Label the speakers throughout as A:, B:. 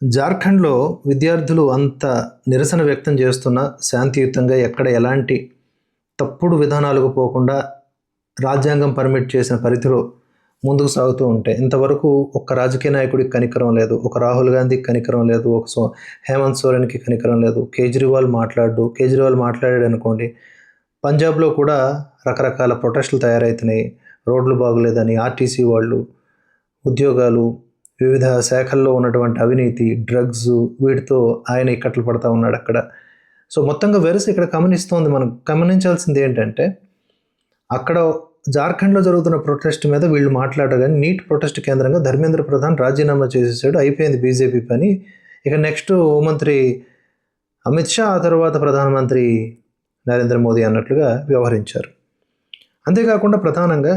A: జార్ఖండ్‌లో విద్యార్థులు అంత నిరసన వ్యక్తం చేస్తున్నా, శాంతియుతంగా ఎక్కడ ఎలాంటి తప్పుడు విధానాలకు పోకుండా రాజ్యాంగం పర్మిట్ చేసిన పరిధిలో ముందుకు సాగుతూ ఉంటే, ఇంతవరకు ఒక్క రాజకీయ నాయకుడికి కనికరం లేదు. ఒక రాహుల్ గాంధీకి కనికరం లేదు. ఒక హేమంత్ సోరెన్‌కి కనికరం లేదు. కేజ్రీవాల్ మాట్లాడాడనుకోండి, పంజాబ్‌లో కూడా రకరకాల ప్రొటెస్టులు తయారవుతున్నాయి. రోడ్లు బాగోలేదని ఆర్టీసీ వాళ్ళు, ఉద్యోగాలు, వివిధ శాఖల్లో ఉన్నటువంటి అవినీతి, డ్రగ్స్ వీటితో ఆయన ఇక్కట్లు పడతా ఉన్నాడు అక్కడ. సో మొత్తంగా వెరసి ఇక్కడ మనం గమనించాల్సింది ఏంటంటే, అక్కడ జార్ఖండ్లో జరుగుతున్న ప్రొటెస్ట్ మీద వీళ్ళు మాట్లాడారు కానీ నీట్ ప్రొటెస్ట్ కేంద్రంగా ధర్మేంద్ర ప్రధాన్ రాజీనామా చేసేసాడు. అయిపోయింది బీజేపీ పని. ఇక నెక్స్ట్ హోంమంత్రి అమిత్ షా, ఆ తర్వాత ప్రధానమంత్రి నరేంద్ర మోదీ అన్నట్లుగా వ్యవహరించారు. అంతేకాకుండా ప్రధానంగా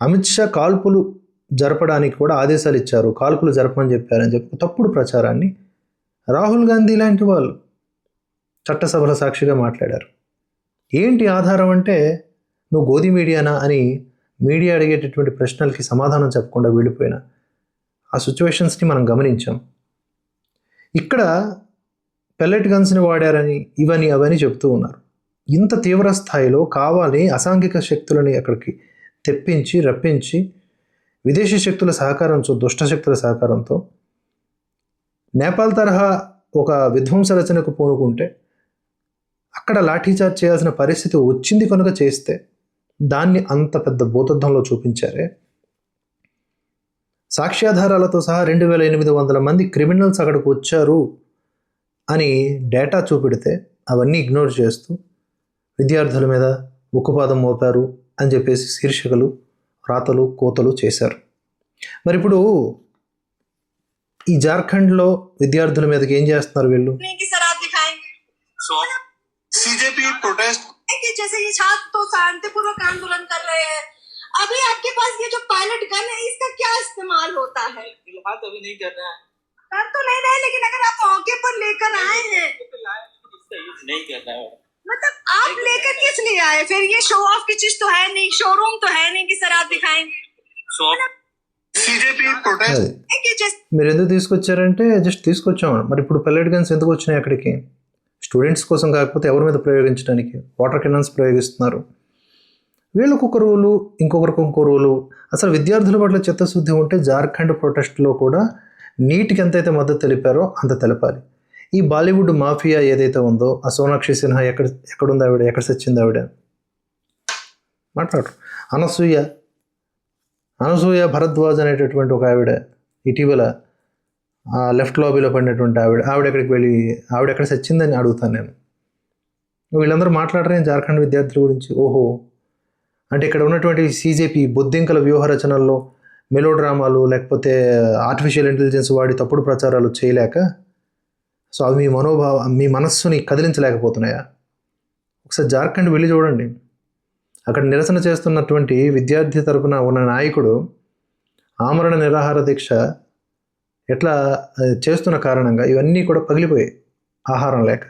A: అమిత్ షా కాల్పులు జరపడానికి కూడా ఆదేశాలు ఇచ్చారు. కాల్పులు జరపమని చెప్పారని చెప్పి తప్పుడు ప్రచారాన్ని రాహుల్ గాంధీ లాంటి వాళ్ళు చట్టసభల సాక్షిగా మాట్లాడారు. ఏంటి ఆధారం అంటే, నువ్వు గోధి మీడియానా అని మీడియా అడిగేటటువంటి ప్రశ్నలకి సమాధానం చెప్పకుండా వెళ్ళిపోయిన ఆ సిచ్యువేషన్స్ని మనం గమనించాం. ఇక్కడ పెల్లెట్ గన్స్ని వాడారని అవని చెప్తూ ఉన్నారు. ఇంత తీవ్ర స్థాయిలో కావాలి అసాంఘిక శక్తులని అక్కడికి రప్పించి విదేశీ శక్తుల సహకారంతో, దుష్ట శక్తుల సహకారంతో నేపాల్ తరహా ఒక విధ్వంస రచనకు పూనుకుంటే అక్కడ లాఠీచార్జ్ చేయాల్సిన పరిస్థితి వచ్చింది కనుక చేస్తే దాన్ని అంత పెద్ద భూతద్దంలో చూపించారే. సాక్ష్యాధారాలతో సహా 2800 మంది క్రిమినల్స్ అక్కడికి వచ్చారు అని డేటా చూపెడితే అవన్నీ ఇగ్నోర్ చేస్తూ విద్యార్థుల మీద ఉక్కుపాదం మోపారు అని చెప్పేసి శీర్షికలు, రాతలు, కోతలు చేశారు. మరి ఇప్పుడు ఈ జార్ఖండ్లో విద్యార్థుల మీదకి ఏం చేస్తున్నారు వీళ్ళు?
B: सीजेपी प्रोटेस्ट कि जैसे ये छात्र तो शांतिपूर्वक आंदोलन कर रहे हैं, अभी आपके पास ये जो पायलट गन है इसका क्या इस्तेमाल होता है? फिलहाल तो अभी नहीं कर रहा है, कर तो नहीं रहे, लेकिन अगर आप मौके पर लेकर आए हैं नहीं कर रहा है, मतलब आप लेकर किस लिए आए? फिर ये शो ऑफ की चीज तो है नहीं, शोरूम तो है नहीं कि सर आप दिखाएंगे. सीजेपी प्रोटेस्ट
A: మీరు ఎందుకు తీసుకొచ్చారంటే జస్ట్ తీసుకొచ్చాము. మరి ఇప్పుడు పెల్లెట్ గన్స్ ఎందుకు వచ్చినాయి అక్కడికి? స్టూడెంట్స్ కోసం కాకపోతే ఎవరి మీద ప్రయోగించడానికి? Water cannons ప్రయోగిస్తున్నారు. వీళ్ళకు ఒక రూలు, ఇంకొకరికి ఇంకో రూలు. అసలు విద్యార్థుల పట్ల చిత్తశుద్ధి ఉంటే జార్ఖండ్ ప్రొటెస్ట్లో కూడా నీట్కి ఎంతైతే మద్దతు తెలిపారో అంత తెలపాలి. ఈ బాలీవుడ్ మాఫియా ఏదైతే ఉందో, ఆ సోనాక్షి సిన్హా ఎక్కడుంది ఆవిడ, ఎక్కడ సచ్చింది ఆవిడ? మాట్లాడరు. అనసూయ భరద్వాజ్ అనేటటువంటి ఒక ఆవిడ ఇటీవల లెఫ్ట్ లాబీలో పడినటువంటి ఆవిడ ఎక్కడ సచ్చిందని అడుగుతాను నేను. వీళ్ళందరూ మాట్లాడరే జార్ఖండ్ విద్యార్థుల గురించి? ఓహో, అంటే ఇక్కడ ఉన్నటువంటి సీజేపీ బొద్దింకల వ్యూహ రచనల్లో మెలోడ్రామాలు లేకపోతే ఆర్టిఫిషియల్ ఇంటెలిజెన్స్ వాడి తప్పుడు ప్రచారాలు చేయలేక, సో అవి మీ మనస్సుని కదిలించలేకపోతున్నాయా? ఒకసారి జార్ఖండ్ వెళ్ళి చూడండి. అక్కడ నిరసన చేస్తున్నటువంటి విద్యార్థి తరపున ఉన్న నాయకుడు ఆమరణ నిరాహార దీక్ష ఎట్లా చేస్తున్న కారణంగా ఇవన్నీ కూడా పగిలిపోయాయి. ఆహారం లేక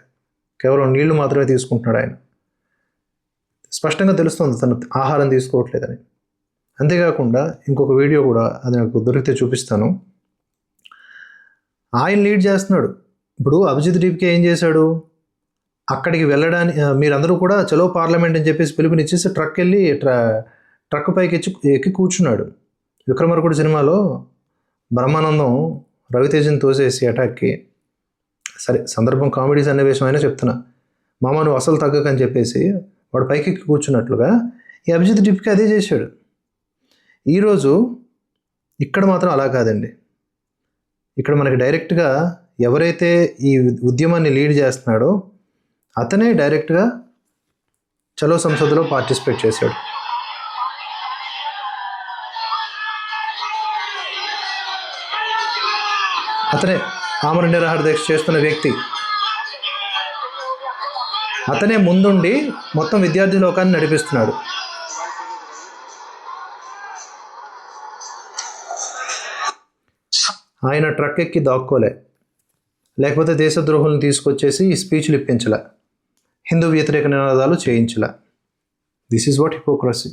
A: కేవలం నీళ్లు మాత్రమే తీసుకుంటున్నాడు ఆయన. స్పష్టంగా తెలుస్తుంది తను ఆహారం తీసుకోవట్లేదని. అంతేకాకుండా ఇంకొక వీడియో కూడా అది నాకు దొరికితే చూపిస్తాను. ఆయన లీడ్ చేస్తున్నాడు. ఇప్పుడు అభిజిత్ డీప్కే ఏం చేశాడు? అక్కడికి వెళ్ళడానికి మీరందరూ కూడా చలో పార్లమెంట్ అని చెప్పేసి పిలుపునిచ్చేసి ట్రక్ పైకి ఎక్కి కూర్చున్నాడు. విక్రమార్కుడు సినిమాలో బ్రహ్మానందం రవితేజని తోసేసి అటాక్కి, సరే సందర్భం కామెడీ సన్నివేశం అయినా చెప్తున్నా, మామ నువ్వు అసలు తగ్గకని చెప్పేసి వాడు పైకి కూర్చున్నట్లుగా ఈ అభిజిత్ డీప్కే అదే చేశాడు. ఈరోజు ఇక్కడ మాత్రం అలా కాదండి. ఇక్కడ మనకి డైరెక్ట్గా ఎవరైతే ఈ ఉద్యమాన్ని లీడ్ చేస్తున్నాడో అతనే డైరెక్ట్గా చలో సంసద్లో పార్టిసిపేట్ చేశాడు. అతనే ఆమరణ నిరాహార దీక్ష చేస్తున్న వ్యక్తి. అతనే ముందుండి మొత్తం విద్యార్థి లోకాన్ని నడిపిస్తున్నాడు. ఆయన ట్రక్ ఎక్కి దాక్కోలే, లేకపోతే దేశద్రోహులను తీసుకొచ్చేసి ఈ స్పీచ్లు ఇప్పించలే, హిందూ వ్యతిరేక నినాదాలు చేయించలే. This is what hypocrisy.